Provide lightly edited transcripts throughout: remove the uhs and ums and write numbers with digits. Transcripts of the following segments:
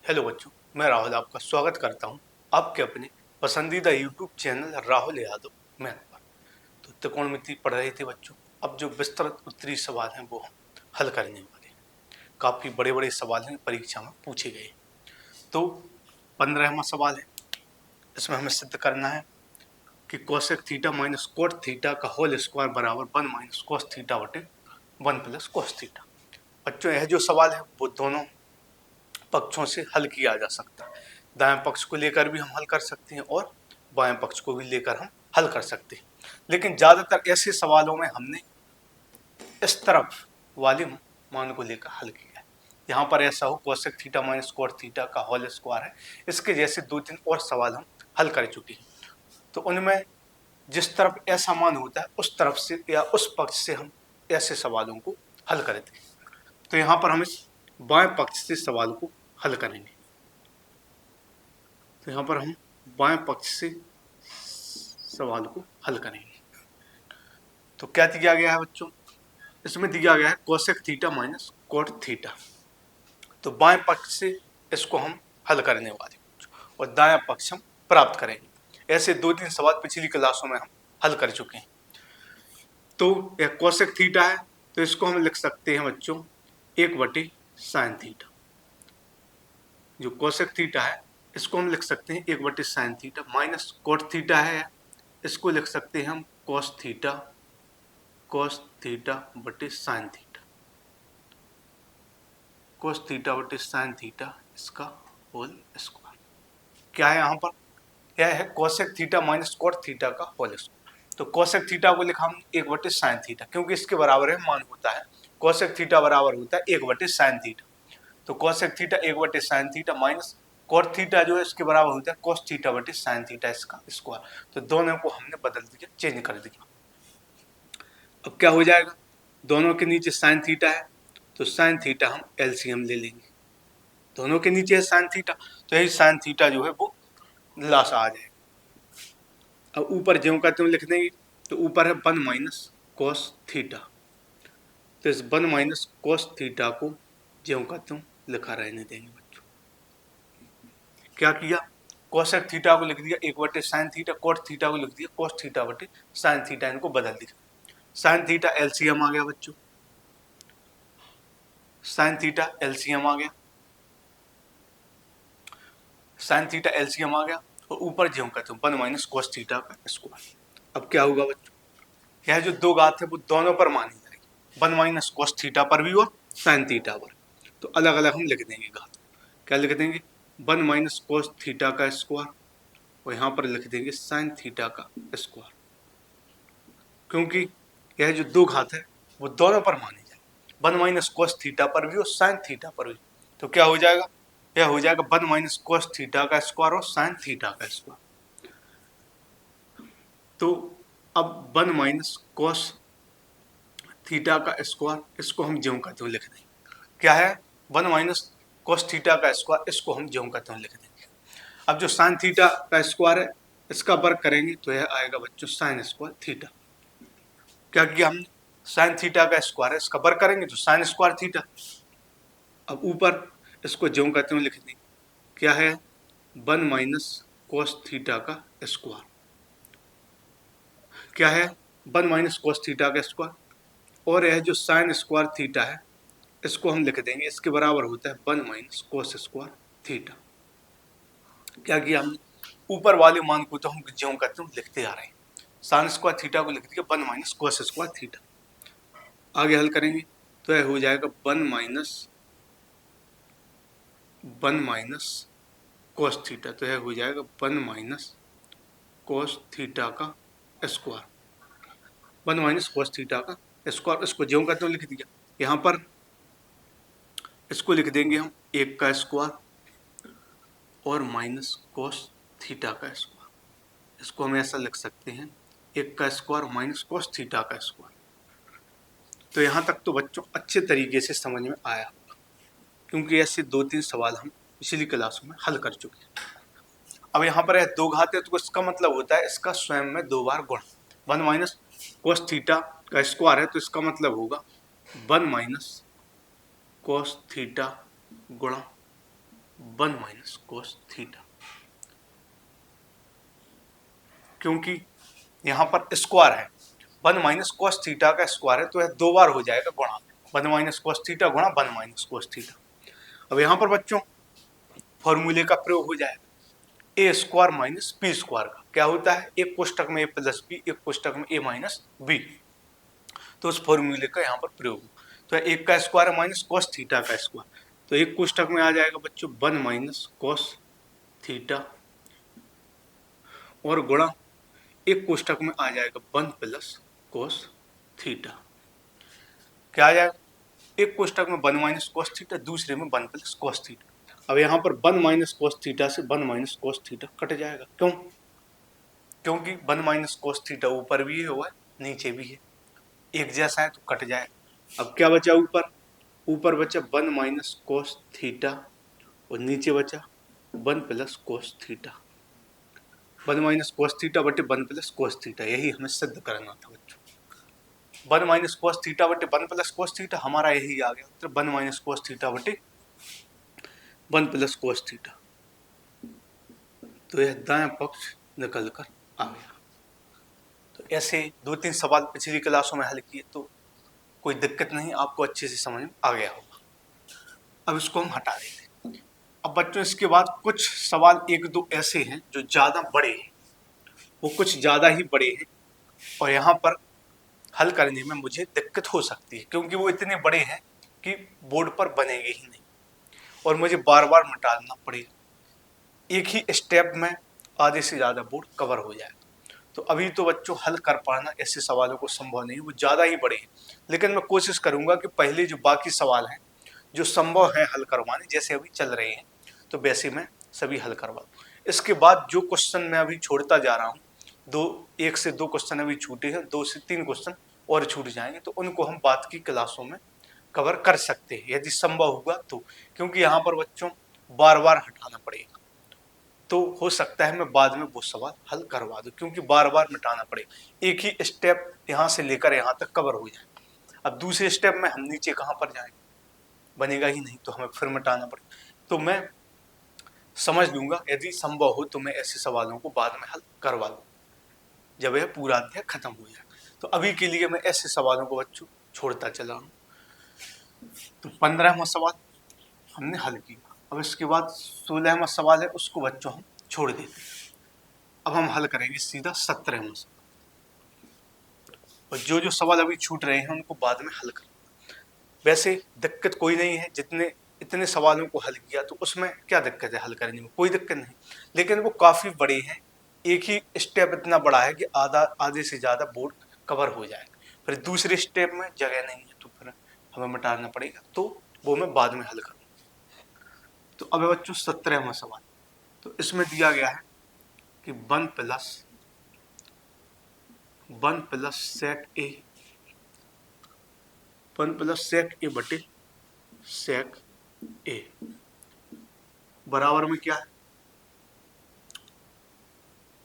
Hello बच्चों, मैं राहुल आपका स्वागत करता हूं आपके अपने पसंदीदा YouTube channel Rahul Yadav math पर। तो त्रिकोणमिति पढ़ रहे थे बच्चों। अब जो विस्तृत उत्तरीय सवाल हैं वो हम हल करने वाले हैं। काफी बड़े बड़े सवाल हैं, परीक्षा में पूछे गए। तो 15वां सवाल है, इसमें हमें सिद्ध करना है कि cosec theta minus cot theta का होल स्क्वायर बराबर 1 माइनस कोस थीटा बटे 1 प्लस कोस थीटा। बच्चों, यह जो सवाल है वो दोनों पक्षों से हल किया जा सकता है। दाएं पक्ष को लेकर भी हम हल कर सकते हैं और बाएं पक्ष को भी लेकर हम हल कर सकते हैं, लेकिन ज्यादातर ऐसे सवालों में हमने इस तरफ वाले मान को लेकर हल किया है। यहाँ पर ऐसा हो cosec theta minus cot theta का होल स्क्वायर है, इसके जैसे 2-3 और सवाल हम हल कर चुके हैं। तो उनमें जिस तरफ ऐसा मान होता है उस तरफ से या उस पक्ष से हम ऐसे सवालों को हल करते हैं। तो यहाँ पर हम इस बाएं पक्ष से सवाल को हल करेंगे। तो यहाँ पर हम बाएं पक्ष से सवाल को हल करेंगे। तो क्या दिया गया है बच्चों? इसमें दिया गया है cosec theta minus cot theta. तो बाएं पक्ष से इसको हम हल करने वाले और दायां पक्ष हम प्राप्त करेंगे। ऐसे 2-3 सवाल पिछली क्लासों में हम हल कर चुके हैं। तो यह कोसेक थीटा है, तो इसको हम लिख सकते हैं बच्चों 1/sin थीटा। जो कोसेक थीटा है इसको हम लिख सकते हैं 1/sin theta, minus cot theta है इसको लिख सकते हैं हम cos थीटा बटे sin थीटा, cos थीटा बटे sin थीटा इसका होल स्क्वायर। क्या है यहाँ पर? यह है cosec theta minus cot theta का होल स्क्वायर। तो कोसेक थीटा को लिखा हम 1/sin थीटा, क्योंकि इसके बराबर है मान होता है कोसेक थीटा बराबर होता है 1/sin थीटा। तो cosec theta 1/sin theta minus cot theta जो है इसके बराबर होता है cos थीटा बटे sin थीटा इसका स्क्वायर। तो दोनों को हमने बदल दिया, चेंज कर दिया। अब क्या हो जाएगा? दोनों के नीचे sin थीटा है तो sin थीटा हम एलसीएम ले लेंगे। दोनों के नीचे है sin थीटा, तो यही sin थीटा जो है वो लाश आ जाएगा। अब ऊपर ज्यों का त्यों लिख देंगे। तो ऊपर है 1 माइनस कोस थीटा, तो इस 1 माइनस कोस थीटा को ज्यों का त्यों लिखा रहने देंगे बच्चों। क्या किया? कोसेक थीटा को लिख दिया 1/sin थीटा, कोट थीटा को लिख दिया cos थीटा बटे sin थीटा, इनको बदल दिया। sin थीटा एलसीएम आ गया बच्चों, sin थीटा एलसीएम आ गया, sin थीटा एलसीएम आ गया और ऊपर ज्यों का त्यों 1 माइनस cos थीटा का स्क्वायर। अब क्या होगा बच्चों? यह जो दो घात है वो दोनों पर मानी जाएगी, 1 माइनस cos थीटा पर भी और sin थीटा पर। तो अलग अलग हम लिख देंगे घात। क्या लिख देंगे? 1 माइनस cos थीटा का स्क्वायर और यहाँ पर लिख देंगे sin थीटा का स्क्वायर, क्योंकि यह जो दो घात है वो दोनों पर मानी जाए, 1 माइनस cos थीटा पर भी और sin थीटा पर भी। तो क्या हो जाएगा? यह हो जाएगा 1 माइनस cos थीटा का स्क्वायर और sin थीटा का स्क्वायर। तो अब 1 माइनस cos थीटा का स्क्वायर इसको हम ज्यों का त्यों लिख देंगे। क्या है? 1 माइनस cos थीटा का स्क्वायर, इसको हम ज्यों का त्यों लिख देंगे। अब जो sin थीटा का स्क्वायर है इसका वर्ग करेंगे तो यह आएगा बच्चों sin स्क्वायर थीटा। क्या किया हमने? sin थीटा का स्क्वायर है, इसका वर्ग करेंगे तो sin स्क्वायर थीटा। अब ऊपर इसको ज्यों का त्यों लिख देंगे। क्या है? 1 माइनस cos थीटा का स्क्वायर। क्या है? 1 माइनस cos थीटा का स्क्वायर और यह जो sin स्क्वायर थीटा है इसको हम लिख देंगे, इसके बराबर होता है 1 माइनस cos स्क्वायर थीटा। क्या किया हमने? ऊपर वाले मान को तो हम ज्यों का त्यों लिखते आ रहे हैं। sin स्क्वायर थीटा को लिख दिया 1 माइनस cos स्क्वायर थीटा। आगे हल करेंगे तो यह हो जाएगा 1 माइनस cos थीटा, तो यह हो जाएगा 1 माइनस cos थीटा का स्क्वायर, 1 माइनस cos थीटा का स्क्वायर। इसको ज्यों का त्यों लिख दिया। यहाँ पर इसको लिख देंगे हम 1 का स्क्वायर और माइनस cos थीटा का स्क्वायर। इसको हम ऐसा लिख सकते हैं 1 का स्क्वायर माइनस cos थीटा का स्क्वायर। तो यहाँ तक तो बच्चों अच्छे तरीके से समझ में आया होगा, क्योंकि ऐसे 2-3 सवाल हम पिछली क्लासों में हल कर चुके हैं। अब यहाँ पर है दो घात है तो इसका मतलब होता है इसका स्वयं में 2 बार गुण। 1 माइनस cos थीटा का स्क्वायर है तो इसका मतलब होगा 1 माइनस cos थीटा गुणा 1 माइनस कोस थीटा, क्योंकि यहाँ पर स्क्वायर है, 1 माइनस कोस थीटा का स्क्वायर है तो यह 2 बार हो जाएगा गुणा, 1 माइनस कोस थीटा गुणा 1 माइनस कोस थीटा। अब यहाँ पर बच्चों फॉर्मूले का प्रयोग हो जाएगा, ए स्क्वायर माइनस बी स्क्वायर का क्या होता है, एक कोष्टक में ए प्लस बी, एक कोष्टक में ए माइनस बी, तो उस फॉर्मूले का यहाँ पर प्रयोग हो, तो एक का स्क्वायर माइनस कोस थीटा का स्क्वायर, तो एक कोष्टक में आ जाएगा बच्चों 1 माइनस कोस थीटा और गुणा एक कोष्टक में आ जाएगा 1 प्लस कोस थीटा, क्या आ जाएगा, एक कोष्टक में 1 माइनस कोस थीटा, दूसरे में 1 प्लस कोस थीटा। अब यहाँ पर 1 माइनस कोस थीटा से 1 माइनस कोस थीटा कट जाएगा, क्यों, क्योंकि 1 माइनस कोस थीटा ऊपर भी है और नीचे भी है, एक जैसा है तो कट जाएगा। अब क्या बचा ऊपर, ऊपर बचा 1 माइनस कोस थीटा और नीचे बचा 1 plus cos theta, 1 minus cos theta बटे 1 प्लस कोस थीटा, यही हमें सिद्ध करना था बच्चों। 1 माइनस कोस थीटा बटे 1 प्लस कोस थीटा, हमारा यही आ गया उत्तर, 1 माइनस कोस थीटा बटे 1 प्लस कोस थीटा, तो यह दाएं पक्ष निकल कर आ गया। तो ऐसे 2-3 सवाल पिछली क्लासों में हल किए, तो कोई दिक्कत नहीं, आपको अच्छे से समझ में आ गया होगा। अब इसको हम हटा देंगे। अब बच्चों इसके बाद कुछ सवाल 1-2 ऐसे हैं जो ज़्यादा बड़े हैं, वो कुछ ज़्यादा ही बड़े हैं और यहाँ पर हल करने में मुझे दिक्कत हो सकती है, क्योंकि वो इतने बड़े हैं कि बोर्ड पर बनेंगे ही नहीं और मुझे बार बार मिटाना पड़ेगा, एक ही स्टेप में आधे से ज़्यादा बोर्ड कवर हो जाएगा। तो अभी तो बच्चों हल कर पाना ऐसे सवालों को संभव नहीं, वो ज़्यादा ही बड़े हैं, लेकिन मैं कोशिश करूँगा कि पहले जो बाकी सवाल हैं जो संभव है हल करवाने, जैसे अभी चल रहे हैं तो वैसे मैं सभी हल करवा दूँ। इसके बाद जो क्वेश्चन मैं अभी छोड़ता जा रहा हूँ, 1 से 2 क्वेश्चन अभी छूटे हैं, 2 से 3 क्वेश्चन और छूट जाएंगे, तो उनको हम बाद की क्लासों में कवर कर सकते हैं यदि संभव हुआ तो, क्योंकि यहाँ पर बच्चों बार बार हटाना पड़ेगा, तो हो सकता है मैं बाद में वो सवाल हल करवा दूं, क्योंकि बार बार मिटाना पड़ेगा, एक ही स्टेप यहाँ से लेकर यहाँ तक कवर हो जाए। अब दूसरे स्टेप में हम नीचे कहाँ पर जाएंगे, बनेगा ही नहीं, तो हमें फिर मिटाना पड़ेगा। तो मैं समझ लूंगा, यदि संभव हो तो मैं ऐसे सवालों को बाद में हल करवा लूँ जब यह पूरा अध्याय खत्म हो जाए। तो अभी के लिए मैं ऐसे सवालों को बच्चों छोड़ता चला हूँ। तो 15वां सवाल हमने हल किया, अब इसके बाद 16वां सवाल है, उसको बच्चों हम छोड़ देते हैं। अब हम हल करेंगे सीधा 17वां सवाल, और जो जो सवाल अभी छूट रहे हैं उनको बाद में हल करेंगे। वैसे दिक्कत कोई नहीं है, जितने इतने सवालों को हल किया तो उसमें क्या दिक्कत है, हल करने में कोई दिक्कत नहीं, लेकिन वो काफ़ी बड़े हैं, एक ही स्टेप इतना बड़ा है कि आधे से ज़्यादा बोर्ड कवर हो जाएगा, फिर दूसरे स्टेप में जगह नहीं है तो फिर हमें मिटाना पड़ेगा, तो वो मैं बाद में हल करूँगा। तो अब बच्चों 17वां सवाल, तो इसमें दिया गया है कि 1 प्लस सेक ए बटे सेक ए बराबर में क्या है,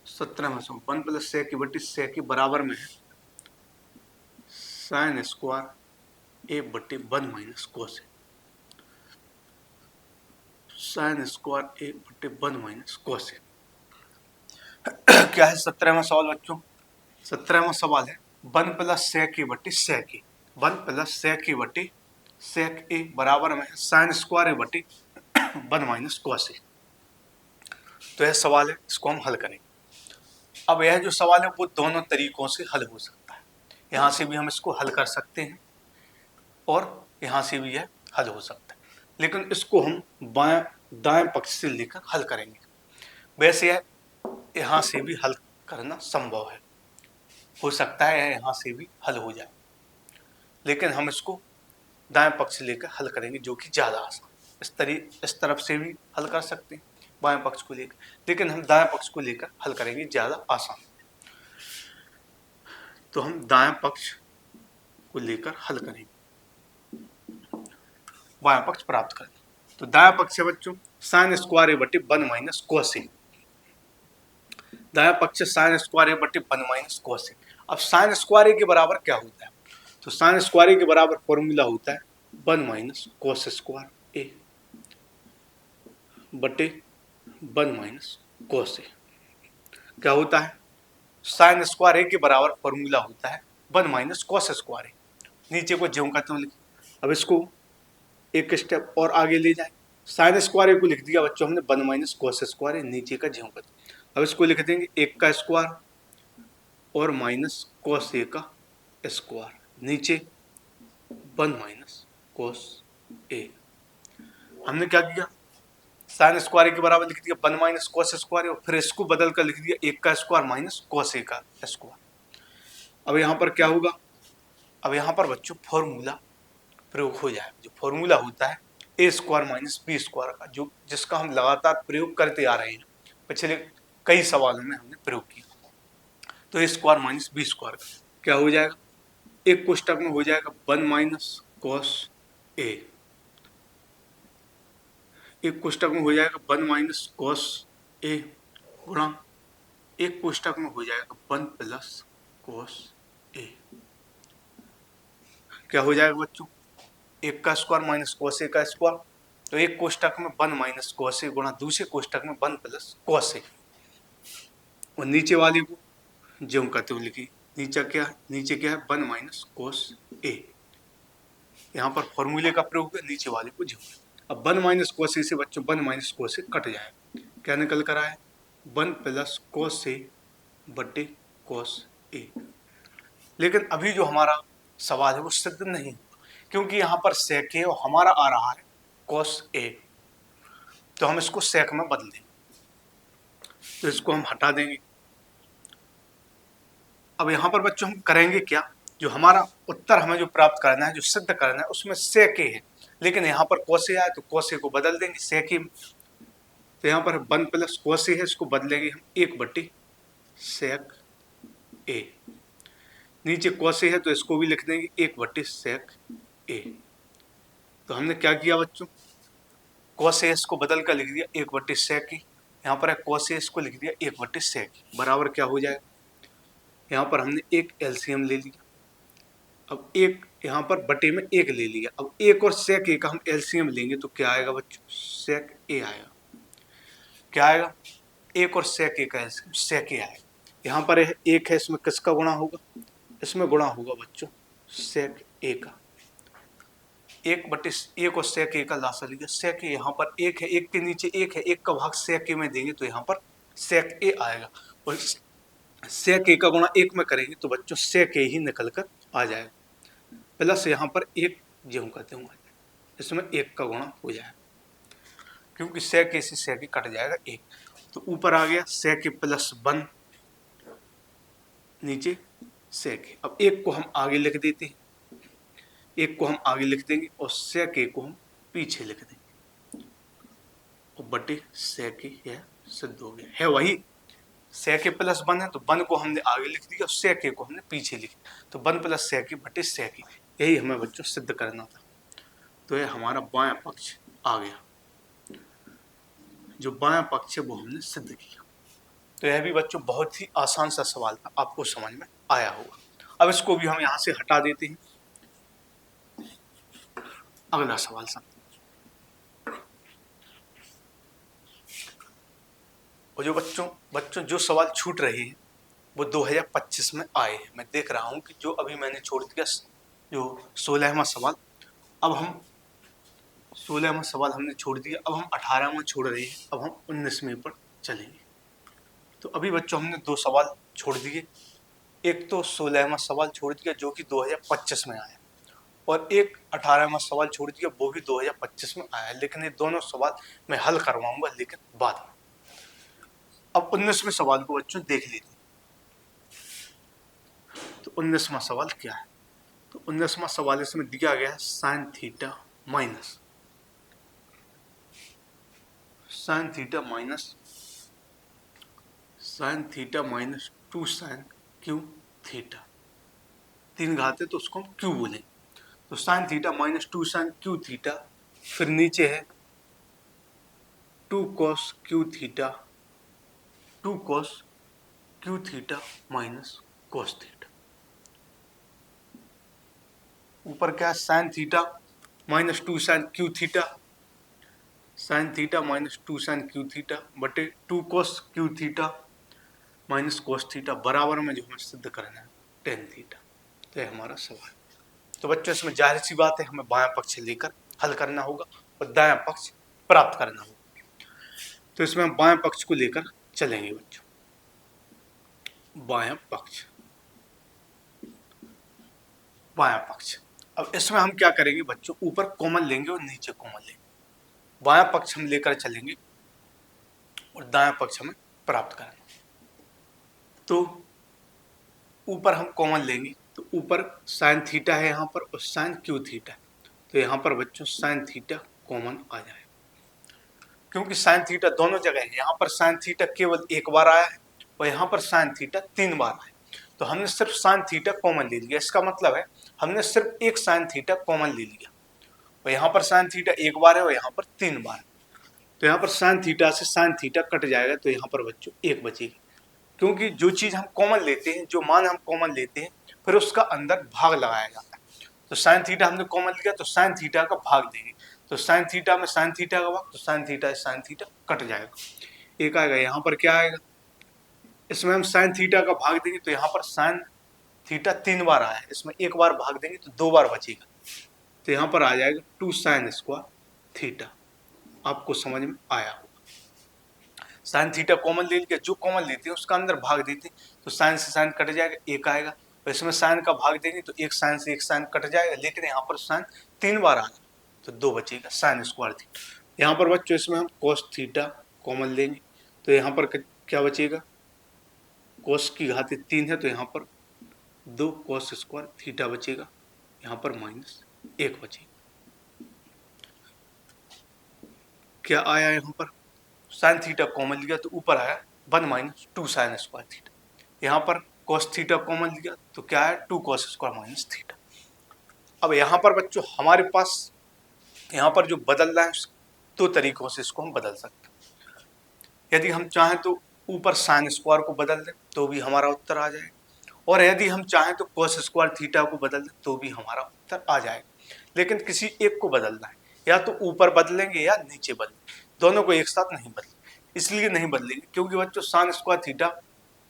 17वां सवाल 1 प्लस सेक ए बटे सेक ए बराबर में है साइन स्क्वायर ए बटे 1 माइनस कोस ए, साइन स्क्वायर ए बटे 1 माइनस कोस ए। क्या है 17वां सवाल बच्चों, 17वां सवाल है 1 प्लस सेक ए बटे सेक ए, 1 प्लस सेक ए बटे सेक ए बराबर में है साइन स्क्वायर ए बटे 1 माइनस कोस ए। तो यह सवाल है, इसको हम हल करेंगे। अब यह जो सवाल है वो दोनों तरीकों से हल हो सकता है, यहाँ से भी हम इसको हल कर सकते हैं और यहाँ से भी यह हल हो सकता है, लेकिन इसको हम दाएं पक्ष से लेकर हल करेंगे। वैसे यह यहाँ से भी हल करना संभव है, हो सकता है यहाँ से भी हल हो जाए, लेकिन हम इसको दाएं पक्ष से लेकर हल करेंगे जो कि ज़्यादा आसान। इस तरफ से भी हल कर सकते हैं बाएं पक्ष को लेकर, लेकिन हम दाएं पक्ष को लेकर हल करेंगे, ज़्यादा आसान। तो हम दाएं पक्ष को लेकर हल करेंगे, बाएं पक्ष प्राप्त करेंगे। तो दाएं पक्ष है बच्चों साइन स्क्वायर ए बटे 1 माइनस कोस ए, दाएं पक्ष साइन स्क्वायर ए बटे 1 माइनस कोस ए। अब साइन स्क्वायर ए के बराबर क्या होता है, तो साइन स्क्वायर ए के बराबर फॉर्मूला होता है 1 माइनस कोस स्क्वायर ए, बटे 1 - cos A। क्या होता है, साइन स्क्वायर ए के बराबर फॉर्मूला होता है 1 - cos² A। नीचे को ज्यों का त्यों लिख, अब इसको एक स्टेप और आगे ले जाए, साइन स्क्वायर ए को लिख दिया बच्चों हमने 1 - cos² A, नीचे का ज्यों का त्यों। अब इसको लिख देंगे 1 का स्क्वायर और माइनस cos A का स्क्वायर, नीचे 1 - cos A। हमने क्या किया, साइन स्क्वायर ए के बराबर लिख दिया 1 - cos² और फिर इसको बदल कर लिख दिया 1 का स्क्वायर माइनस cos A का स्क्वायर। अब यहाँ पर क्या होगा, अब यहाँ पर बच्चों फॉर्मूला प्रयोग हो जाए, जो फॉर्मूला होता है A² - B² का, जो जिसका हम लगातार प्रयोग करते आ रहे हैं, पिछले कई सवालों में हमने प्रयोग किया। तो A² - B² का क्या हो जाएगा, एक कोष्टक में हो जाएगा 1 - cos A, एक कोष्टक में हो जाएगा 1 - cos A गुणा एक कोष्टक में हो जाएगा 1 + cos A। क्या हो जाएगा बच्चों, 1 का स्क्वायर माइनस cos A का स्क्वायर, तो एक कोष्टक में 1 - cos A गुणा दूसरे कोष्टक में 1 + cos A, और नीचे वाले को ज्यों का त्यों लिखी। नीचे क्या है 1 - cos A, यहाँ पर फॉर्मूले का प्रयोग है, नीचे वाले को ज्यों। अब 1 - cos A से बच्चों 1 - cos A कट जाएगा, क्या निकल कर आए 1 + cos A बटे cos A। लेकिन अभी जो हमारा सवाल है वो सिद्ध नहीं, क्योंकि यहाँ पर sec A और हमारा आ रहा है cos A, तो हम इसको sec में बदल देंगे, तो इसको हम हटा देंगे। अब यहाँ पर बच्चों हम करेंगे क्या, जो हमारा उत्तर हमें जो प्राप्त करना है, जो सिद्ध करना है, उसमें sec A है, लेकिन यहाँ पर cos A आया तो cos A को बदल देंगे sec A में। तो यहाँ पर 1 + cos A है, इसको बदलेंगे हम 1 बटे sec A। नीचे cos A है तो इसको भी लिख देंगे 1 बटे sec A। तो हमने क्या किया बच्चों, cos A इसको बदल कर लिख दिया 1 बटे sec A, यहाँ पर है cos A इसको लिख दिया 1 बटे sec A, बराबर क्या हो जाएगा, यहाँ पर हमने एक एलसीएम ले लिया, अब एक यहाँ पर बटे में एक ले लिया, अब एक और sec A का हम एलसीएम लेंगे तो क्या आएगा बच्चों, sec A आएगा। क्या आएगा, एक और sec A का एलसीएम sec A आएगा। यहाँ पर है एक है, इसमें किसका गुणा होगा, इसमें गुणा होगा बच्चों sec A का, एक बटे एक और sec A का लासा लिया, sec A यहाँ पर एक है, एक के नीचे एक है, एक का भाग sec A में देंगे तो यहाँ पर sec A आएगा, और sec A का गुणा एक में करेंगे तो बच्चों sec A ही निकल कर आ जाएगा, प्लस यहाँ पर एक ज्यों का त्यों आ जाएगा, इसमें एक का गुणा हो जाएगा, क्योंकि sec A से sec A कट जाएगा एक, तो ऊपर आ गया sec A + 1, नीचे sec A। अब एक को हम आगे लिख देते हैं, एक को हम आगे लिख देंगे और sec A को हम पीछे लिख देंगे, और बटे sec A यह सिद्ध हो गया है, वही sec A + 1 है, तो 1 को हमने आगे लिख दिया और sec A को हमने पीछे लिख, तो 1 + sec A बटे sec A, यही हमें बच्चों सिद्ध करना था। तो यह हमारा बायां पक्ष आ गया, जो बायां पक्ष है वो हमने सिद्ध किया। तो यह भी बच्चों बहुत ही आसान सा सवाल था, आपको समझ में आया होगा। अब इसको भी हम यहाँ से हटा देते हैं, अगला सवाल समझ। और जो बच्चों जो सवाल छूट रहे हैं वो 2025 में आए हैं। मैं देख रहा हूँ कि जो अभी मैंने छोड़ दिया जो 16वां सवाल, अब हम 16वां सवाल हमने छोड़ दिया, अब हम 18वां छोड़ रहे हैं, अब हम 19वें पर चलेंगे। तो अभी बच्चों हमने 2 सवाल छोड़ दिए, एक तो 16वां सवाल छोड़ दिया जो कि 2025 में आया, और एक 18वां सवाल छोड़ दिया वो भी 2025 में आया, लेकिन ये दोनों सवाल मैं हल करवाऊंगा लेकिन बाद में। अब 19वें सवाल को बच्चों देख लेते हैं। तो 19वां सवाल क्या है, तो 19वां सवाल इसमें दिया गया है sine theta minus 2 sine cube theta, 3 घात है तो उसको हम क्यू बोलें, तो sine theta minus 2 sine cube theta, फिर नीचे है 2 cos cube theta minus cos theta, ऊपर क्या है sine theta minus 2 sine cube theta, sine theta minus 2 sine cube theta बटे 2 cos cube theta minus cos theta बराबर में जो हमें सिद्ध करना है टेन थीटा। तो ये हमारा सवाल। तो बच्चों इसमें जाहिर सी बात है हमें बायां पक्ष लेकर हल करना होगा और दायां पक्ष प्राप्त करना होगा। तो इसमें हम बायां पक्ष को लेकर चलेंगे बच्चों। बायां पक्ष, बायां पक्ष। अब इसमें हम क्या करेंगे बच्चों, ऊपर कॉमन लेंगे और नीचे कॉमन लेंगे। बायां पक्ष हम लेकर चलेंगे और दायां पक्ष हमें प्राप्त करना। तो ऊपर हम कॉमन लेंगे, तो ऊपर साइन थीटा है यहाँ पर और साइन क्यू थीटा है। तो यहाँ पर बच्चों साइन थीटा कॉमन आ जाएगा, क्योंकि साइन थीटा दोनों जगह है। यहाँ पर साइन थीटा केवल एक बार आया है और यहाँ पर साइन थीटा 3 बार आया है। तो हमने सिर्फ साइन थीटा कॉमन ले लिया। इसका मतलब है हमने सिर्फ एक साइन थीटा कॉमन ले लिया और यहाँ पर साइन थीटा एक बार है और यहाँ पर 3 बार है। तो यहाँ पर साइन थीटा से साइन थीटा कट जाएगा, तो यहाँ पर बच्चों एक बचेगी। क्योंकि जो चीज हम कॉमन लेते हैं, जो मान हम कॉमन लेते हैं, फिर उसका अंदर भाग लगाया जाता है। तो साइन थीटा हमने कॉमन लिया तो साइन थीटा का भाग देंगे। तो साइन थीटा में साइन थीटा का भाग, तो साइन थीटा से साइन थीटा कट जाएगा, एक आएगा। यहाँ पर क्या आएगा, इसमें हम साइन थीटा का भाग देंगे तो यहाँ पर साइन थीटा 3 बार आया है, इसमें एक बार भाग देंगे तो 2 बार बचेगा। तो यहाँ पर आ जाएगा 2 साइन स्क्वायर थीटा। आपको समझ में आया होगा। साइन थीटा कॉमन ले लिया, जो कॉमन लेते हैं उसका अंदर भाग देते हैं, तो साइन से साइन कट जाएगा, एक आएगा। तो इसमें साइन का भाग देंगे तो एक साइन से एक साइन कट जाएगा, लेकिन यहाँ पर साइन 3 बार आएगा तो 2 बचेगा, साइन स्क्वायर थीटा। यहाँ पर बच्चों इसमें हम कोस थीटा कॉमन लेंगे, तो यहाँ पर क्या बचेगा, कोस की घात 3 है, तो यहाँ पर 2 कोस स्क्वायर थीटा बचेगा, यहाँ पर -1 बचेगा। क्या आया यहाँ पर, साइन थीटा कॉमन लिया तो ऊपर आया 1 - 2 साइन स्क्वायर थीटा। यहाँ पर कोस थीटा कॉमन लिया तो क्या है 2 कोस स्क्वायर माइनस थीटा। अब यहाँ पर बच्चों हमारे पास यहाँ पर जो बदलना है 2 तरीकों से इसको हम बदल सकते हैं। यदि हम चाहें तो ऊपर साइन स्क्वायर को बदल दें तो भी हमारा उत्तर आ जाएगा, और यदि हम चाहें तो कोस स्क्वायर थीटा को बदल दें तो भी हमारा उत्तर आ जाएगा। लेकिन किसी एक को बदलना है, या तो ऊपर बदलेंगे या नीचे बदलेंगे, दोनों को एक साथ नहीं बदलेंगे। इसलिए नहीं बदलेंगे क्योंकि बच्चों साइन स्क्वायर थीटा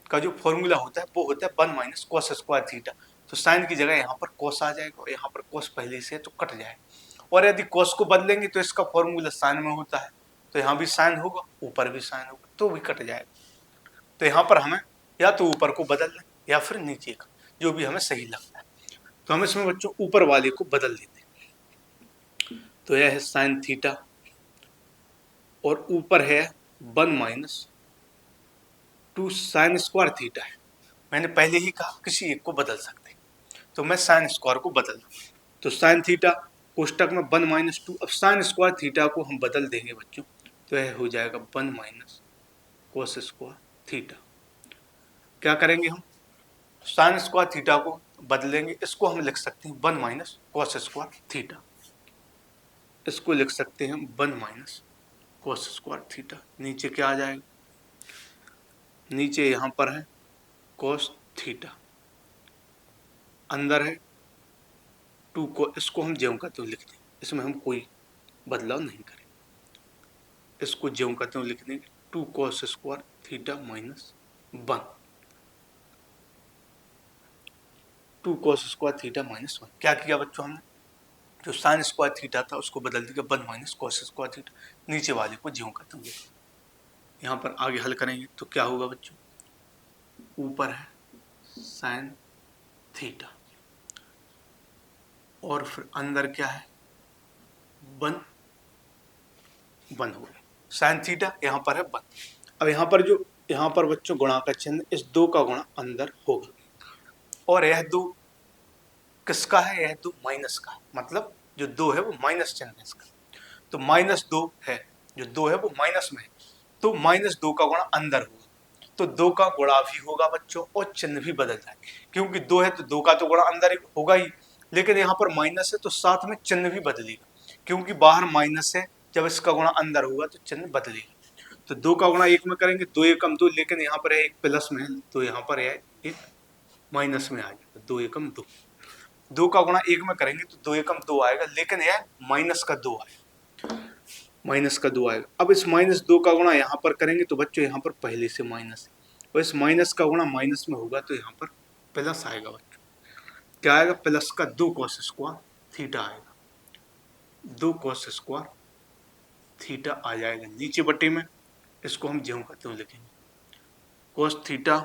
का जो फॉर्मूला होता है वो होता है 1 - कोस स्क्वायर थीटा। तो साइन की जगह यहाँ पर कोस आ जाएगा और यहाँ पर कोस पहले से तो कट जाएगा। और यदि कोस को बदलेंगे तो इसका फॉर्मूला साइन में होता है, तो यहाँ भी साइन होगा, ऊपर भी साइन होगा, तो भी कट जाएगा। तो यहाँ पर हमें या तो ऊपर को बदल लें या फिर नीचे का, जो भी हमें सही लगता है। तो हम इसमें बच्चों ऊपर वाले को बदल देते हैं। तो यह है साइन थीटा और ऊपर है 1 - 2 साइन स्क्वायर थीटा है। मैंने पहले ही कहा किसी एक को बदल सकते हैं, तो मैं साइन स्क्वायर को बदल दूँ। तो साइन थीटा कोष्टक में 1 - 2, अब साइन स्क्वायर थीटा को हम बदल देंगे बच्चों, तो यह हो जाएगा 1 - कोस स्क्वायर थीटा। क्या करेंगे हम, साइन स्क्वायर थीटा को बदलेंगे, इसको हम लिख सकते हैं 1 - कोस स्क्वायर थीटा। इसको लिख सकते हैं 1 - कोस स्क्वायर थीटा। नीचे क्या आ जाएगा, नीचे यहाँ पर है कोस थीटा, अंदर है 2 को, इसको हम ज्यों का त्यों लिख दें, इसमें हम कोई बदलाव नहीं करें, इसको ज्यों का त्यों लिख देंगे 2 cos square theta -1, 2 cos square theta -1। क्या किया बच्चों, हमने जो साइन स्क्वायर थीटा था उसको बदल दिया 1 - कोस स्क्वायर थीटा, नीचे वाले को ज्यों का त्यों लिखा। यहाँ पर आगे हल करेंगे तो क्या होगा बच्चों, ऊपर है साइन थीटा और फिर अंदर क्या है 1 हो गया, साइन थीटा यहाँ पर है 1। अब यहाँ पर बच्चों गुणा का चिन्ह, इस 2 का गुणा अंदर होगा, और यह 2 किसका है, यह 2 माइनस का है, मतलब जो 2 है वो माइनस चिन्ह है इसका। तो -2 है, जो 2 है वो माइनस में है, तो -2 का गुणा अंदर होगा, तो 2 का गुणा भी होगा बच्चों और चिन्ह भी बदल जाएगा, क्योंकि 2 है तो 2 का तो गुणा अंदर होगा ही, लेकिन यहाँ पर माइनस है तो साथ में चिन्ह भी बदलेगा, क्योंकि बाहर माइनस है, जब इसका गुणा अंदर होगा तो चिन्ह बदलेगा। तो 2 का गुणा 1 में करेंगे, 2 एकम 2, लेकिन यहाँ पर है 1 प्लस में है, तो यहाँ पर है 1 माइनस में आ जाएगा, 2 एकम 2। 2 का गुणा 1 में करेंगे तो 2 एकम 2 आएगा, लेकिन यह माइनस का 2 आएगा। माइनस का 2 आएगा। अब इस -2 का गुणा यहाँ पर करेंगे तो बच्चों यहाँ पर पहले से माइनस है, और इस माइनस का गुणा माइनस में होगा तो यहाँ पर प्लस आएगा बच्चों। क्या आएगा? प्लस का 2 cos स्क्वायर थीटा आएगा, 2 cos स्क्वायर थीटा आ जाएगा नीचे बटे में। इसको हम ज्यों का त्यों लिखेंगे, cos थीटा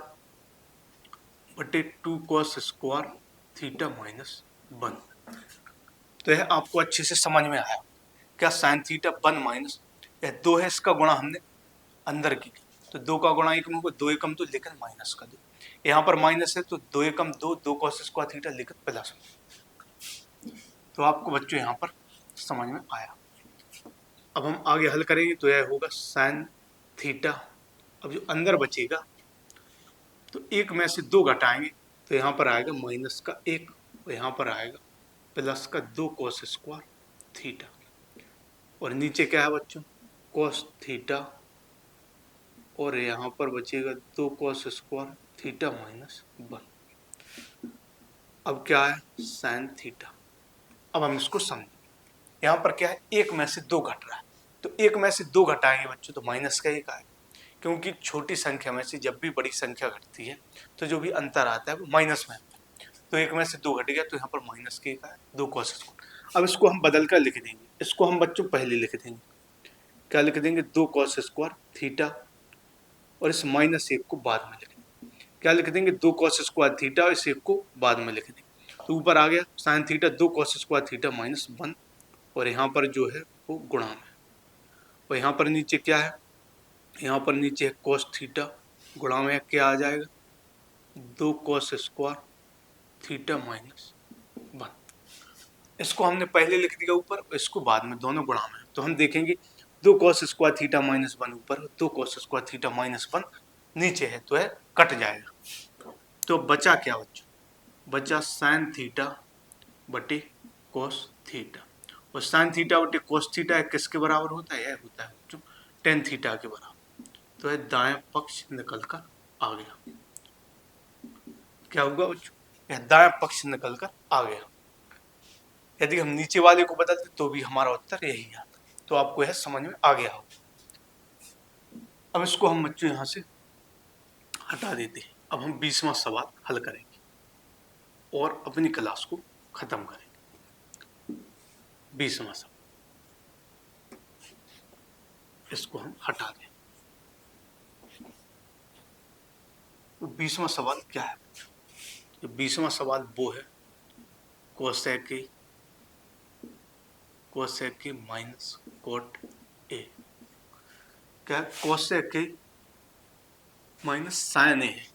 बटे 2 cos स्क्वायर थीटा माइनस 1। तो यह आपको अच्छे से समझ में आया क्या? साइन थीटा 1 माइनस, यह 2 है, इसका गुणा हमने अंदर की, तो 2 का गुणा 1 में होगा, 2 एकम 2 लेकिन माइनस का 2, यहाँ पर माइनस है तो 2 एकम 2, 2 cos स्क्वायर थीटा लेकिन प्लस। तो आपको बच्चों यहाँ पर समझ में आया। अब हम आगे हल करेंगे तो यह होगा साइन थीटा। अब जो अंदर बचेगा तो 1 में से 2 घटाएंगे तो यहाँ पर आएगा माइनस का 1, और यहाँ पर आएगा प्लस का 2 cos स्क्वायर थीटा, और नीचे क्या है बच्चों? cos थीटा, और यहाँ पर बचेगा 2 cos स्क्वायर थीटा माइनस 1। अब क्या है? Sine theta. अब हम इसको समझें, यहाँ पर क्या है? 1 में से 2 घट रहा है, तो 1 में से 2 घटाएंगे बच्चों तो माइनस का 1 आएगा, क्योंकि छोटी संख्या में से जब भी बड़ी संख्या घटती है तो जो भी अंतर आता है वो माइनस में आता है। तो 1 में से 2 घट गया तो यहाँ पर माइनस का 1 आया, 2 cos स्क्वायर। अब इसको हम बदल कर लिख देंगे, इसको हम बच्चों पहले लिख देंगे, क्या लिख देंगे? 2 cos स्क्वायर थीटा, और इस -1 को बाद में लिख देंगे, क्या लिख देंगे? 2 cos स्क्वायर थीटा, और इस 1 को बाद में लिख देंगे। तो ऊपर आ गया sine theta 2 cos square theta minus 1, और यहाँ पर जो है वो गुणा में, और यहाँ पर नीचे क्या है? यहाँ पर नीचे है cos थीटा, गुणा में क्या आ जाएगा? 2 cos स्क्वायर थीटा माइनस 1। इसको हमने पहले लिख दिया ऊपर, इसको बाद में, दोनों गुणा में। तो हम देखेंगे 2 cos स्क्वायर थीटा माइनस 1 ऊपर, 2 cos स्क्वायर थीटा माइनस 1 नीचे है, तो है कट जाएगा। तो बचा क्या बच्चों? बचा साइन थीटा बटे cos थीटा, और साइन थीटा बटे cos थीटा किसके बराबर होता है? यह होता है बच्चों टेन थीटा के बराबर। तो है दाएं पक्ष निकल कर आ गया। क्या होगा बच्चों? यह दाएं पक्ष निकल कर आ गया। यदि हम नीचे वाले को बदलते तो भी हमारा उत्तर यही आता। तो आपको यह समझ में आ गया हो। अब इसको हम बच्चों यहाँ से हटा देते हैं। अब हम 20वां सवाल हल करेंगे और अपनी क्लास को खत्म करेंगे। 20वां सवाल, इसको हम हटा दें। तो 20वां सवाल क्या है? तो 20वां सवाल वो है कोसेक माइनस कोट ए। क्या? कोसेक माइनस साइन ए है,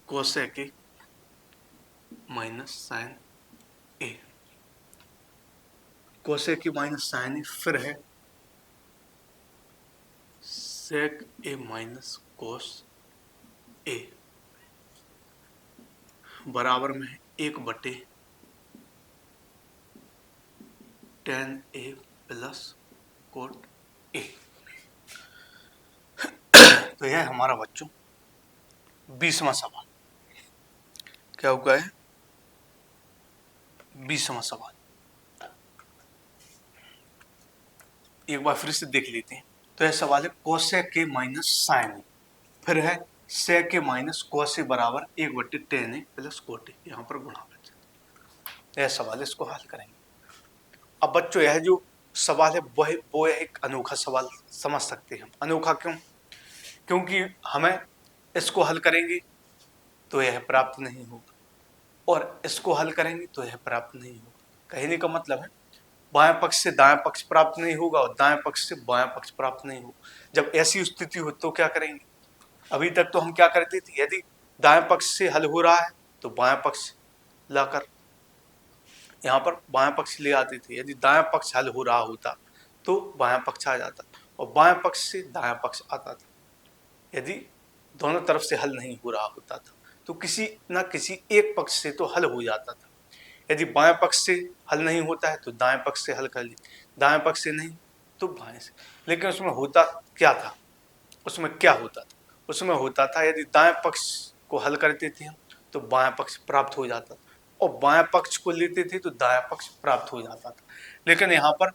कोसेक माइनस साइन ए, कोसेक माइनस साइन ए, फिर है सेक ए माइनस कोस ए, बराबर में है 1/tan A plus cot A. तो यह हमारा बच्चों 20वां सवाल। क्या होगा है? 20वां सवाल एक बार फिर से देख लेते हैं। तो यह सवाल है कोसेक के माइनस साइन ए, फिर है सेक के माइनस कोस ए बराबर 1/tan A plus cot A, यहाँ पर गुणा कर सकते। यह सवाल है, इसको हल करेंगे। अब बच्चों यह जो सवाल है वो है एक अनोखा सवाल, समझ सकते हैं। अनोखा क्यों? क्योंकि हमें इसको हल करेंगे तो यह प्राप्त नहीं होगा, और इसको हल करेंगे तो यह प्राप्त नहीं होगा। कहने का मतलब है बाएं पक्ष से दाएं पक्ष प्राप्त नहीं होगा और दाएं पक्ष से बाएं पक्ष प्राप्त नहीं होगा। जब ऐसी स्थिति हो तो क्या करेंगे? अभी तक तो हम क्या करते थे, यदि दाएं पक्ष से हल हो रहा है तो बाएं पक्ष लाकर यहाँ पर बाएं पक्ष ले आते थे। यदि दाएं पक्ष हल हो रहा होता तो बाएं पक्ष आ जाता, और बाएं पक्ष से दाएं पक्ष आता था। यदि दोनों तरफ से हल नहीं हो रहा होता था तो किसी न किसी एक पक्ष से तो हल हो जाता था। यदि बाएं पक्ष से हल नहीं होता है तो दाएं पक्ष से हल कर ली, दाएं पक्ष से नहीं तो बाएं से। लेकिन उसमें होता क्या था? उसमें क्या होता था? उसमें होता था यदि दाएं पक्ष को हल करते थे हम तो बाएं पक्ष प्राप्त हो जाता था, और बाएं पक्ष को लेते थे तो दाएं पक्ष प्राप्त हो जाता था। लेकिन यहाँ पर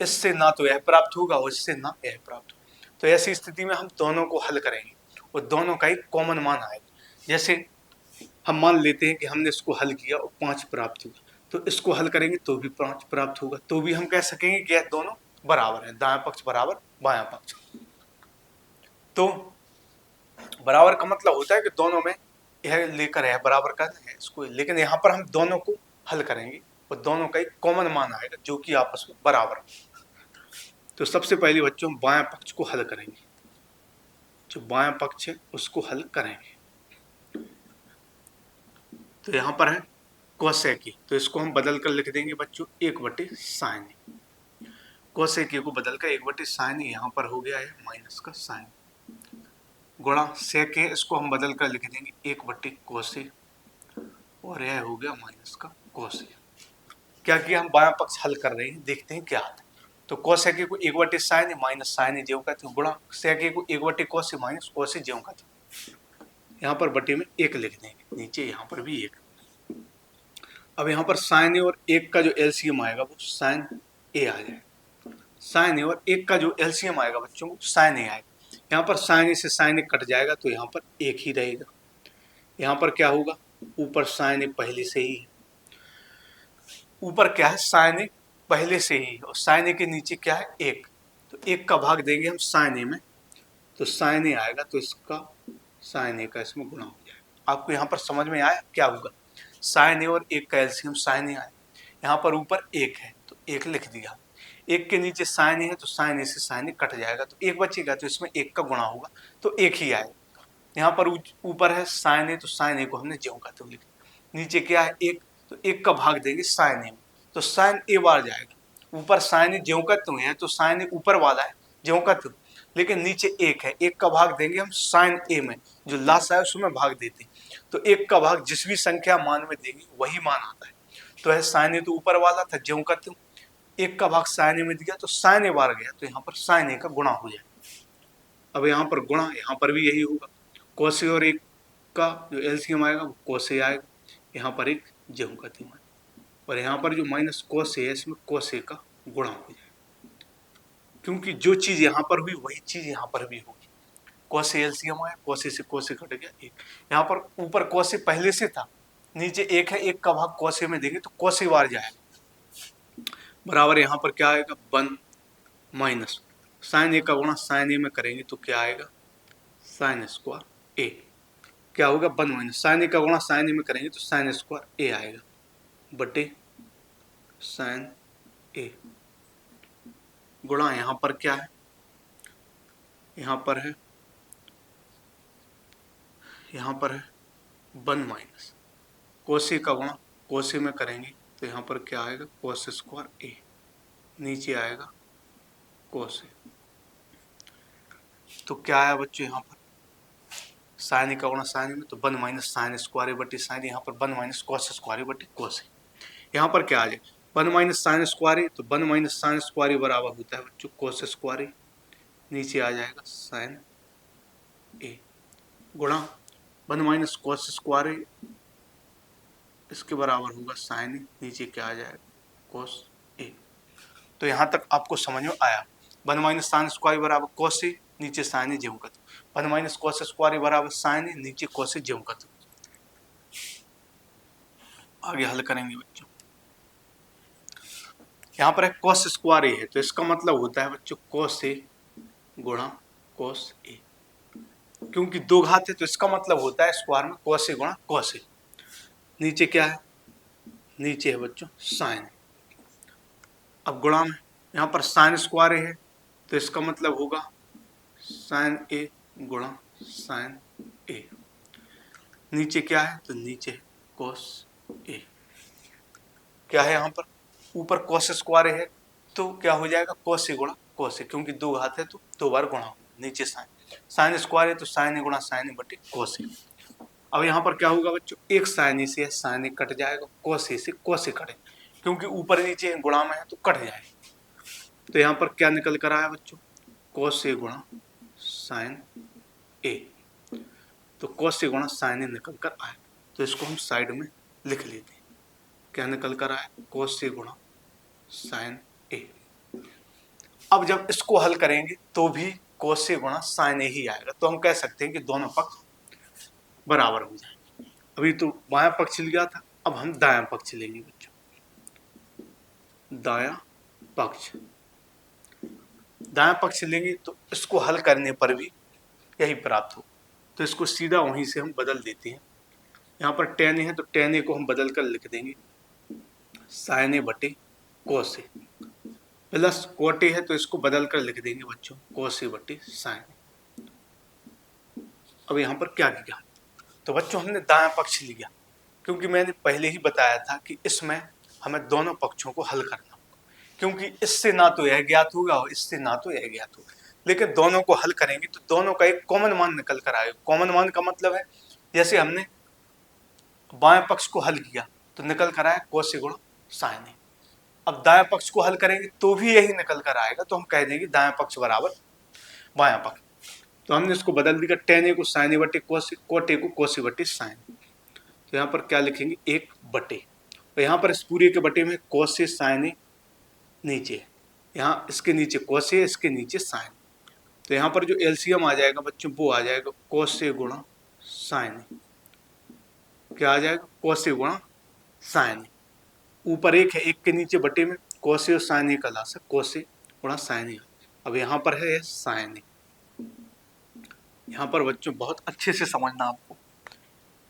इससे ना तो यह प्राप्त होगा और इससे ना यह प्राप्त होगा। तो ऐसी स्थिति में हम दोनों को हल करेंगे और दोनों का एक कॉमन मान आएगा। जैसे हम मान लेते हैं कि हमने इसको हल किया और 5 प्राप्त हुआ, तो इसको हल करेंगे तो भी 5 प्राप्त होगा, तो भी हम कह सकेंगे कि यह दोनों बराबर हैं, दायां पक्ष बराबर बायां पक्ष। तो बराबर का मतलब होता है कि दोनों में यह लेकर है बराबर का है इसको, लेकिन यहाँ पर हम दोनों को हल करेंगे और दोनों का एक कॉमन मान आएगा जो कि आपस में बराबर है। तो सबसे पहले बच्चों हम बायां पक्ष को हल करेंगे, जो बायां पक्ष है उसको हल करेंगे। तो यहाँ पर है कोसेकी, तो इसको हम बदल कर लिख देंगे बच्चों 1/sin। कोसेकी को बदल कर 1/sin, यहाँ पर हो गया है माइनस का साइन, गुणा सेके इसको हम बदल कर लिख देंगे 1/कोसे, और यह हो गया माइनस का कोसे। क्या किया, हम बायां पक्ष हल कर रहे हैं, देखते हैं क्या आता है। तो कोसेके को 1/sin माइनस साइन ज्यों का त्यों, गुणा सेके को 1/कोसे माइनस कोसे ज्यों का त्यों। यहाँ पर बटे में 1 लिख देंगे, नीचे यहाँ पर भी 1। अब यहाँ पर साइन ए और 1 का जो एलसीएम आएगा वो साइन ए आ जाएगा। साइन ए और 1 का जो एलसीएम आएगा बच्चों को साइन ए आएगा। यहाँ पर साइन ए से साइन ए कट जाएगा तो यहाँ पर 1 ही रहेगा। यहाँ पर क्या होगा, ऊपर साइन ए पहले से ही है, ऊपर क्या है साइन ए पहले से ही, और साइन ए के नीचे क्या है 1, तो 1 का भाग देंगे हम साइन ए में, तो साइन ए आएगा, तो इसका साइन ए का इसमें गुणा हो जाएगा। आपको यहाँ पर समझ में आया क्या होगा, साइन ए और 1 का एलसीएम साइन ए आया, यहाँ पर ऊपर 1 है तो 1 लिख दिया, 1 के नीचे साइन ए है तो साइन ए से साइन ए कट जाएगा तो 1 बचेगा, तो इसमें 1 का गुणा होगा तो 1 ही आएगा। यहाँ पर ऊपर है साइन ए, तो साइन ए को हमने ज्यों का त्यों लिखा, नीचे क्या है 1, तो 1 का भाग देंगे साइन ए में, तो साइन ए बार जाएगा, ऊपर साइन ए ज्यों का त्यों है तो साइन ए ऊपर वाला है ज्यों का त्यों, लेकिन नीचे 1 है, 1 का भाग देंगे हम साइन ए में, जो लास्ट है उसमें भाग देते हैं, तो 1 का भाग जिस भी संख्या मान में देंगे वही मान आता है। तो है साइन ए तो ऊपर वाला था ज्यों का त्यों, 1 का भाग साइन ए में दिया तो साइन ए बार गया, तो यहाँ पर साइन ए का गुणा हो जाए। अब यहाँ पर गुणा, यहाँ पर भी यही होगा, कोसे और 1 का जो एलसीएम आएगा वो कोसे आएगा, यहाँ पर 1 ज्यों का त्यों है, और यहाँ पर जो माइनस कोसे है इसमें कोसे का गुणा हो जाएगा, क्योंकि जो चीज यहाँ पर हुई वही चीज यहाँ पर भी होगी। कोसे एलसीएम आया, कोसे से कोसे कट गया 1, यहाँ पर ऊपर कोसे पहले से था, नीचे 1 है, 1 का भाग कोसे में देंगे तो कोसे बार जाएगा, बराबर यहाँ पर क्या आएगा 1 माइनस साइन ए का गुणा साइन ए में करेंगे तो क्या आएगा साइन स्क्वायर ए, क्या होगा 1 माइनस साइन ए का गुणा साइन ए में करेंगे तो साइन स्क्वायर ए आएगा बटे साइन ए, गुणा यहाँ पर क्या है, यहाँ पर है 1 माइनस कोसे का गुणा कोसे में करेंगे तो यहाँ पर क्या आएगा कोस स्क्वायर ए, नीचे आएगा कोसे, तो क्या आया बच्चों यहाँ पर साइन ए का गुणा साइन ए में, तो 1 माइनस साइन स्क्वायर ए बटे साइन, यहाँ पर 1 माइनस कोस स्क्वायर ए बटे कोसे। यहाँ पर क्या आ जाए 1 माइनस साइन स्क्वायर ए, तो 1 माइनस साइन स्क्वायर ए बराबर होता है बच्चों कोस स्क्वायर ए, नीचे आ जाएगा साइन ए, गुणा 1 माइनस कोस स्क्वायर ए इसके बराबर होगा साइन ए, नीचे क्या आ जाएगा कोस ए। तो यहाँ तक आपको समझ में आया, 1 माइनस साइन स्क्वायर बराबर कोस ए, नीचे साइन ए ज्यों का त्यों, 1 माइनस कोस स्क्वायर बराबर साइन ए, नीचे कोस ए ज्यों का त्यों। आगे हल करेंगे बच्चों, यहाँ पर है कोस स्क्वायर ए है, तो इसका मतलब होता है बच्चों कोस ए गुणा कोस ए, क्योंकि 2 घात है तो इसका मतलब होता है स्क्वायर में कोस ए गुणा कोस ए। नीचे क्या है, नीचे है बच्चों साइन, अब गुणा में यहाँ पर साइन स्क्वायर है तो इसका मतलब होगा साइन ए गुणा साइन ए, नीचे क्या है तो नीचे कोस ए, क्या है यहाँ पर ऊपर कोस स्क्वायर है तो क्या हो जाएगा कोस ए गुणा कोस ए, क्योंकि 2 घात है तो 2 बार गुणा होगा, नीचे साइन स्क्वायर है तो साइन ए गुणा साइन ए बटे कोस ए। अब यहाँ पर क्या होगा बच्चों, एक साइन ए से साइन ए कट जाएगा, कोस ए से कोस ए कटे, क्योंकि ऊपर नीचे गुणा में है तो कट जाएगा। तो यहाँ पर क्या निकल कर आया बच्चों कोस ए गुणा साइन ए, तो कोस ए गुणा साइन ए निकल कर आया, तो इसको हम साइड में लिख लेते हैं, क्या निकल कर आया कोस ए गुणा साइन ए। अब जब इसको हल करेंगे तो भी cos से गुणा sin a ही आएगा, तो हम कह सकते हैं कि दोनों पक्ष बराबर हो जाएंगे। अभी तो बायां पक्ष लिया था, अब हम दायां पक्ष लेंगे बच्चों। दायां पक्ष, दायां पक्ष लेंगे तो इसको हल करने पर भी यही प्राप्त हो, तो इसको सीधा वहीं से हम बदल देते हैं। यहाँ पर tan a है तो tan a को हम बदल कर लिख देंगे sin a बटे cos a, plus cot a है तो इसको बदल कर लिख देंगे बच्चों cos a बटे sin a। अब यहाँ पर क्या किया, तो बच्चों हमने दायां पक्ष लिया, क्योंकि मैंने पहले ही बताया था कि इसमें हमें दोनों पक्षों को हल करना होगा, क्योंकि इससे ना तो यह ज्ञात होगा और इससे ना तो यह ज्ञात होगा, लेकिन दोनों को हल करेंगे तो दोनों का एक कॉमन मान निकल कर आएगा। कॉमन मान का मतलब है, जैसे हमने बाएं पक्ष को हल किया तो निकल कर आया cos a गुणा sin a। अब दाएं पक्ष को हल करेंगे तो भी यही निकल कर आएगा, तो हम कह देंगे दाएं पक्ष बराबर बायां पक्ष। तो हमने इसको बदल दिया, tan a को sin a बटे cos a, cot a को cos a बटे sin a। तो यहाँ पर क्या लिखेंगे, एक बटे, तो यहाँ पर इस पूरे के बटे में cos a sin a नीचे है, यहाँ इसके नीचे cos a, इसके नीचे sin। तो यहाँ पर जो एलसीएम आ जाएगा बच्चों वो आ जाएगा cos a गुणा sin a। क्या आ जाएगा, cos a गुणा sin a। ऊपर एक है, एक के नीचे बटे में cos a और sin a का लासा cos a गुणा sin a। अब यहाँ पर है sin a। यहाँ पर बच्चों बहुत अच्छे से समझना आपको,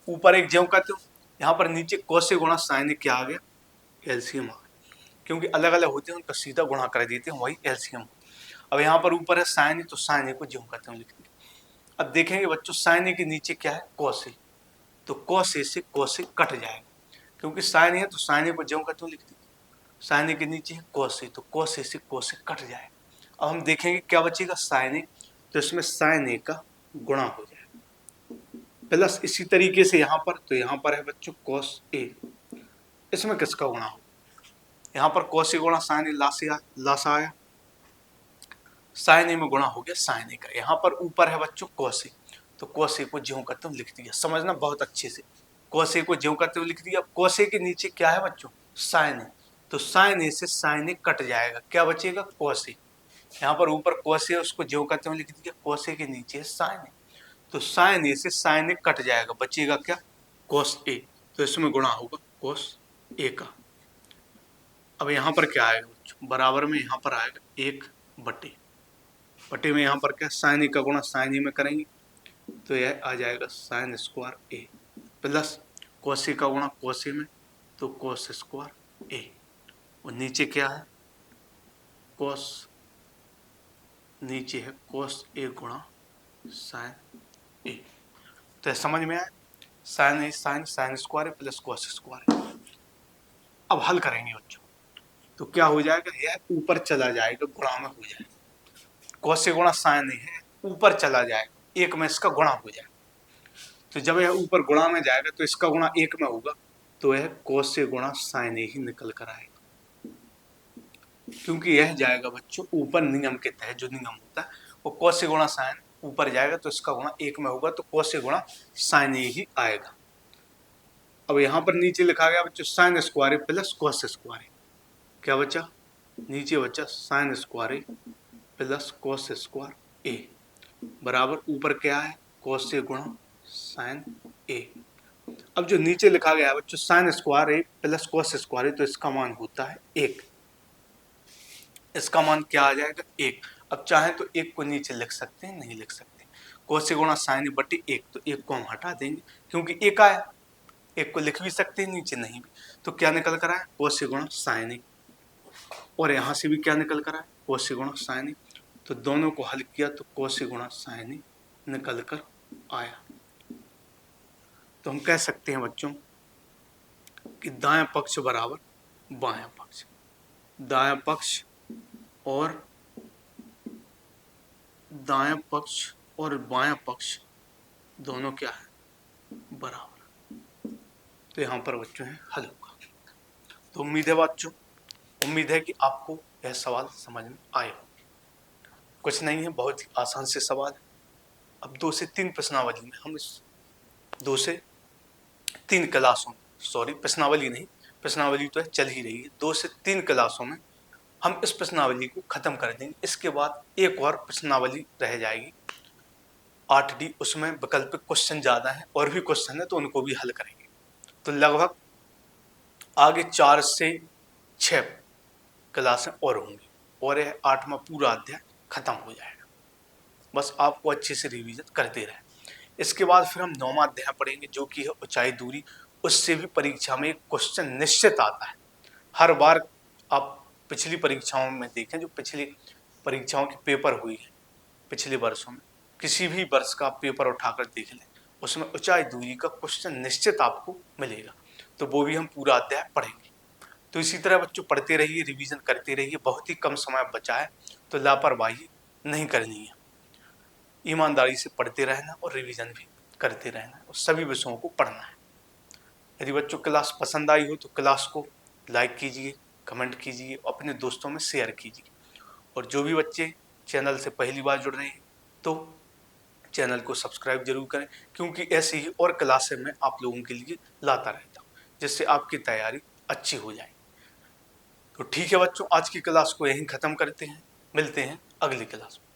ऊपर एक ज्यों का त्यों, यहाँ पर नीचे cos a गुणा sin a क्या आ गया, एलसीएम आ गया, क्योंकि अलग अलग होते हैं उनका सीधा गुणा कर देते हैं, वही एलसीएम। अब यहाँ पर ऊपर है sin a, तो sin a को ज्यों का त्यों लिख देंगे। अब देखेंगे बच्चों sin a के नीचे क्या है, cos a, तो cos a से cos a कट जाएगा, क्योंकि sin a है तो sin a को ज्यों का त्यों लिख देंगे। sin a के नीचे है cos a, तो cos a से cos a कट जाएगा। अब हम देखेंगे क्या बचेगा, sin a, तो इसमें sin a का गुणा हो जाएगा, प्लस इसी तरीके से यहाँ पर, तो यहाँ पर है बच्चों cos a, इसमें किसका गुणा हो, यहाँ पर cos a गुणा sin a लासा आया, sin a में गुणा हो गया sin a का। यहाँ पर ऊपर है बच्चों cos a, तो cos a को ज्यों का त्यों लिख दिया, समझना बहुत अच्छे से, cos a को ज्यों का त्यों लिख दिया। cos a के नीचे क्या है बच्चों, sin a, तो sin a से sin a कट जाएगा, क्या बचेगा, cos a। यहाँ पर ऊपर cos a उसको ज्यों का त्यों लिख दिया, cos a के नीचे है sin a, तो sin a से sin a कट जाएगा, बचेगा क्या, cos a, तो इसमें गुणा होगा cos a का। अब यहाँ पर क्या आएगा बच्चों, बराबर में यहाँ पर आएगा एक बटे, बटे में यहाँ पर क्या, sin a का गुणा sin a में करेंगे तो यह आ जाएगा sin square a, plus cos a का गुणा cos a में तो cos स्क्वायर a, और नीचे क्या है, cos, नीचे है cos a गुणा sin a। तो यह समझ में आया, sin a sin square a plus cos square a। अब हल करेंगे बच्चों तो क्या हो जाएगा, यह ऊपर चला जाएगा, गुणा में हो जाएगा, cos a गुणा sin a है, ऊपर चला जाएगा, एक में इसका गुणा हो जाएगा, तो जब यह ऊपर गुणा में जाएगा तो इसका गुणा एक में होगा, तो यह cos a गुणा sin a ही निकल कर आएगा, क्योंकि यह जाएगा बच्चों ऊपर नियम के तहत, जो नियम होता है वो cos a गुणा sin ऊपर जाएगा तो इसका गुणा एक में होगा, तो cos a गुणा sin a ही आएगा। अब यहाँ पर नीचे लिखा गया बच्चों sin square a plus cos square a, क्या बचा, नीचे बचा sin square a plus cos square a, बराबर ऊपर क्या है, cos a गुणा sin a। अब जो नीचे लिखा गया है बच्चों sin square a plus cos square a, तो इसका मान होता है एक, इसका मान क्या आ जाएगा, एक। अब चाहे तो एक को नीचे लिख सकते हैं, नहीं लिख सकते, cos a गुणा sin a बटे एक, तो एक को हम हटा देंगे क्योंकि एक आया, एक को लिख भी सकते हैं नीचे, नहीं भी, तो क्या निकल कर आया, cos a गुणा sin a, और यहाँ से भी क्या निकल कर आया, cos a गुणा sin a, तो दोनों को हल किया तो cos a गुणा sin a निकल कर आया। तो हम कह सकते हैं बच्चों कि दायां पक्ष बराबर बायां पक्ष, दायां पक्ष और दायां पक्ष और बायां पक्ष दोनों क्या है, बराबर। तो यहाँ पर बच्चों है हल होगा। तो उम्मीद है बच्चों, उम्मीद है कि आपको यह सवाल समझ में आए हो। कुछ नहीं है, बहुत ही आसान से सवाल है। अब 2 से 3 प्रश्नावली में हम इस 2 से 3 क्लासों, सॉरी प्रश्नावली नहीं, प्रश्नावली तो चल ही रही है, 2 से 3 क्लासों में हम इस प्रश्नावली को खत्म कर देंगे। इसके बाद एक और प्रश्नावली रह जाएगी 8D, उसमें वैकल्पिक क्वेश्चन ज्यादा है और भी क्वेश्चन है तो उनको भी हल करेंगे। तो लगभग आगे 4 से 6 क्लासें और होंगी और यह 8वां पूरा अध्याय खत्म हो जाएगा। बस आपको अच्छे से रिवीजन करते रहें। इसके बाद फिर हम 9वां अध्याय पढ़ेंगे जो कि है ऊंचाई दूरी। उससे भी परीक्षा में एक क्वेश्चन निश्चित आता है हर बार। आप पिछली परीक्षाओं में देखें, जो पिछली परीक्षाओं की पेपर हुई है पिछले वर्षों में, किसी भी वर्ष का पेपर उठाकर देख लें, उसमें ऊंचाई दूरी का क्वेश्चन निश्चित आपको मिलेगा। तो वो भी हम पूरा अध्याय पढ़ेंगे। तो इसी तरह बच्चों पढ़ते रहिए, रिवीजन करते रहिए। बहुत ही कम समय बचा है तो लापरवाही नहीं करनी है। ईमानदारी से पढ़ते रहना और रिवीजन भी करते रहना और सभी विषयों को पढ़ना है। यदि बच्चों क्लास पसंद आई हो तो क्लास को लाइक कीजिए, कमेंट कीजिए, अपने दोस्तों में शेयर कीजिए। और जो भी बच्चे चैनल से पहली बार जुड़ रहे हैं तो चैनल को सब्सक्राइब जरूर करें, क्योंकि ऐसी ही और क्लासें मैं आप लोगों के लिए लाता रहता हूँ जिससे आपकी तैयारी अच्छी हो जाए। तो ठीक है बच्चों, आज की क्लास को यहीं खत्म करते हैं। मिलते हैं अगली क्लास में।